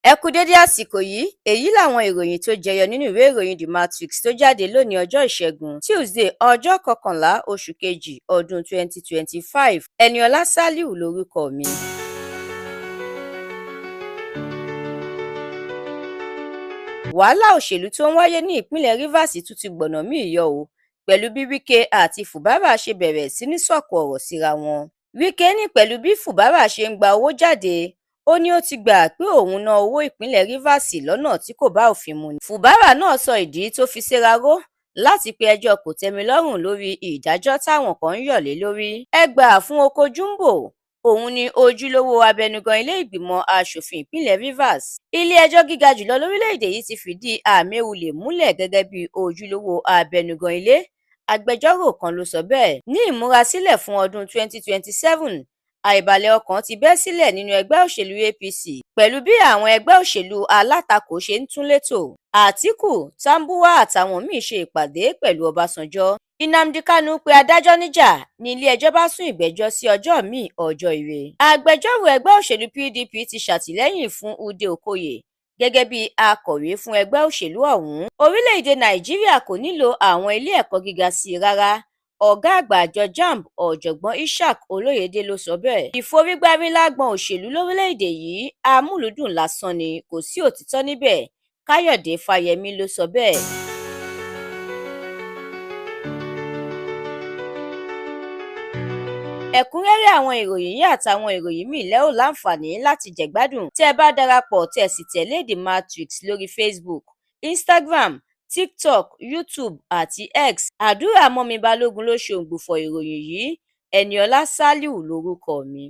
ẹ kú dédé àsìkò yìí èyí làwọn ìròyìn tó jẹyọ nínú ìwé ìròyìn The Matrix tó jáde lónìí ọjọ́ ìṣẹ́gun Tuesday ọjọ́ kọkànlá oṣù kejì ọdún 2025 Ẹniọlá Sàlíù lórúkọ mi. wàhálà òṣèlú tó ń wáyé ní ìpínlẹ̀ Rivers tún ti gbọ̀nà míì yọ o pẹ̀lú bí Wike àti Fubara ṣe bẹ̀rẹ̀ sí ní sọ̀kò ọ̀rọ̀ síra wọn. Wike ní pẹ̀lú bí Fubara ṣe ń gba owó jáde ó ní ó ti gbà pé òun ná owó ìpínlẹ̀ Rivers lọ́nà tí kò bá òfin mu ni. Fubara náà sọ ìdí tó fi ṣèraró láti pe ẹjọ́ kòtẹ́milọ́rùn lórí ìdájọ́ táwọn kan ń yọ̀ lé lórí. Ẹ gbà fún Oko Jumbo, òun ni ojúlówó abẹnugan ilé ìgbìmọ̀ aṣòfin ìpínlẹ̀ Rivers. Ilé-ẹjọ́ gíga jùlọ lórílẹ̀‐èdè yìí ti fìdí Amaewhule múlẹ̀ gẹ́gẹ́ bí ojúlówó abẹnugan ilé. Agbẹjọ́rò kan ló sọ bẹ́ẹ̀. Ní ìmúrasílẹ̀ fún ọdún 2027, àìbalẹ̀ ọkàn ti bẹ́ sílẹ̀ nínú ẹgbẹ́ òṣèlú APC pẹ̀lú bí àwọn ẹgbẹ́ òṣèlú alátakò ṣe ń tún létò. Àtíkù, Tambuwa àtàwọn míín ṣe ìpàdé pẹ̀lú Ọbásanjọ́. Nnamdi Kanu pe adájọ́ níjà ní ilé-ẹjọ́ bá sún ìgbẹ́jọ́ sí ọjọ́ míì ọjọ́ ire. Agbẹjọ́rò ẹgbẹ́ òṣèlú PDP ti ṣàtìlẹ́yìn fún Ude Okoye gẹ́gẹ́ bí akọ̀wé fún ẹgbẹ́ òṣèlú ọ̀hún. Orílẹ̀-èdè Nàìjíríà kò nílò àwọn ilé ẹ̀kọ́ gíga sí i rárá. Ọ̀gá àgbà àjọ JAMB ọ̀jọ̀gbọ́n Ishaq Olóyèdé ló sọ bẹ́ẹ̀. Ìforígbárí lágbọn òṣèlú lórílẹ̀-èdè yìí amúlùúdùn lásán ni, kò sí òtítọ́ níbẹ̀. Káyọ̀dé Fáyẹmí ló sọ bẹ́ẹ̀. Ẹ̀kúnrẹ́rẹ́ àwọn ìròyìn yìí àtàwọn ìròyìn míì lẹ́ ò láǹfààní láti jẹ̀gbádùn tí ẹ bá darapọ̀ tẹ́ ẹ sì tẹ̀lé The Matrix lórí Facebook, Instagram, TikTok, YouTube àti X. Àdúrà mọ́mi Balógun ló ṣe òǹgbùfọ̀ ìròyìn yìí. Ẹniọlá Sàlíù lórúkọ mi.